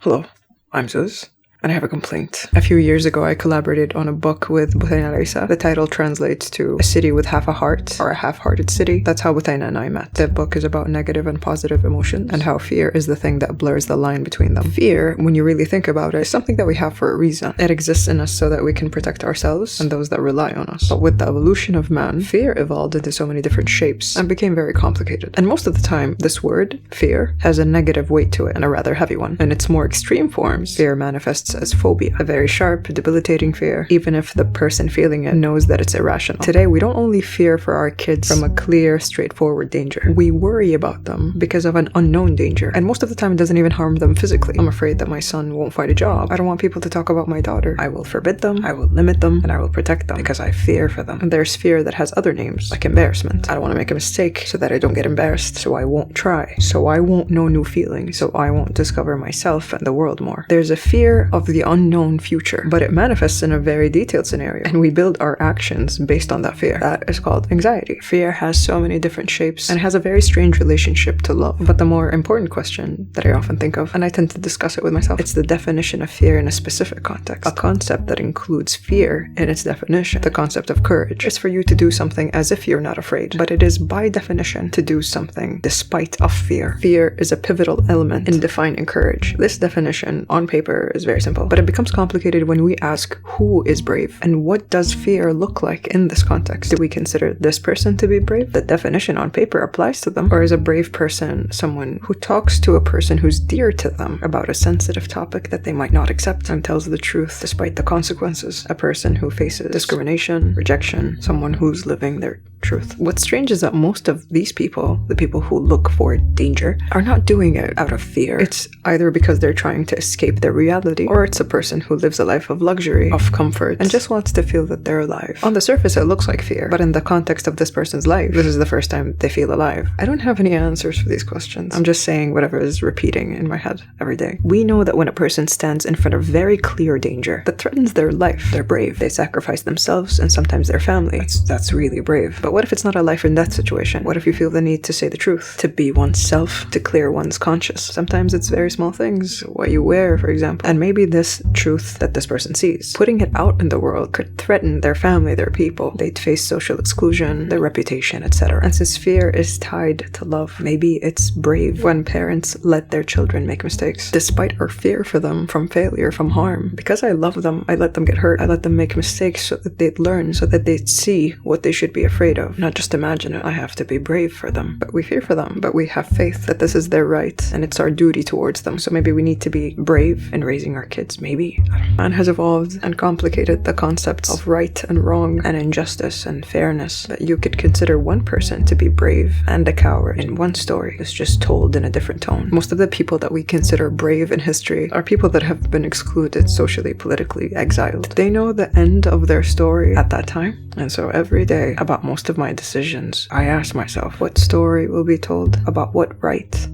Hello, I'm Zuz, and I have a complaint. A few years ago, I collaborated on a book with Buthaina Isa. The title translates to A City with Half a Heart, or A Half-Hearted City. That's how Buthaina and I met. The book is about negative and positive emotions, and how fear is the thing that blurs the line between them. Fear, when you really think about it, is something that we have for a reason. It exists in us so that we can protect ourselves and those that rely on us. But with the evolution of man, fear evolved into so many different shapes and became very complicated. And most of the time, this word, fear, has a negative weight to it, and a rather heavy one. In its more extreme forms, fear manifests as phobia, a very sharp, debilitating fear, even if the person feeling it knows that it's irrational. Today, we don't only fear for our kids from a clear, straightforward danger. We worry about them because of an unknown danger, and most of the time it doesn't even harm them physically. I'm afraid that my son won't find a job. I don't want people to talk about my daughter. I will forbid them, I will limit them, and I will protect them because I fear for them. And there's fear that has other names, like embarrassment. I don't want to make a mistake so that I don't get embarrassed, so I won't try, so I won't know new feelings, so I won't discover myself and the world more. There's a fear of the unknown future, but it manifests in a very detailed scenario, and we build our actions based on that fear. That is called anxiety. Fear has so many different shapes and has a very strange relationship to love. But the more important question that I often think of, and I tend to discuss it with myself, it's the definition of fear in a specific context. A concept that includes fear in its definition. The concept of courage is for you to do something as if you're not afraid, but it is by definition to do something despite of fear. Fear is a pivotal element in defining courage. This definition on paper is very simple, but it becomes complicated when we ask who is brave and what does fear look like in this context. Do we consider this person to be brave? The definition on paper applies to them, or is a brave person someone who talks to a person who's dear to them about a sensitive topic that they might not accept and tells the truth despite the consequences? A person who faces discrimination, rejection, someone who's living their truth. What's strange is that most of these people, the people who look for danger, are not doing it out of fear. It's either because they're trying to escape their reality, or it's a person who lives a life of luxury, of comfort, and just wants to feel that they're alive. On the surface, it looks like fear, but in the context of this person's life, this is the first time they feel alive. I don't have any answers for these questions. I'm just saying whatever is repeating in my head every day. We know that when a person stands in front of very clear danger that threatens their life, they're brave. They sacrifice themselves and sometimes their family. That's really brave. But what if it's not a life and death situation? What if you feel the need to say the truth, to be oneself, to clear one's conscience? Sometimes it's very small things, what you wear, for example. And maybe this truth that this person sees, putting it out in the world, could threaten their family, their people. They'd face social exclusion, their reputation, etc. And since fear is tied to love, maybe it's brave when parents let their children make mistakes, despite our fear for them, from failure, from harm. Because I love them, I let them get hurt. I let them make mistakes so that they'd learn, so that they'd see what they should be afraid of, not just imagine it. I have to be brave for them. But we fear for them, but we have faith that this is their right, and it's our duty towards them. So maybe we need to be brave in raising our kids. Maybe. Man has evolved and complicated the concepts of right and wrong and injustice and fairness, that you could consider one person to be brave and a coward in one story. It's just told in a different tone. Most of the people that we consider brave in history are people that have been excluded, socially, politically, exiled. They know the end of their story at that time. And so every day, about most of my decisions, I ask myself, what story will be told? About what right?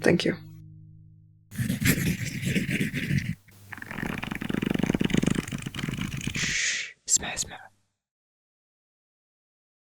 Thank you.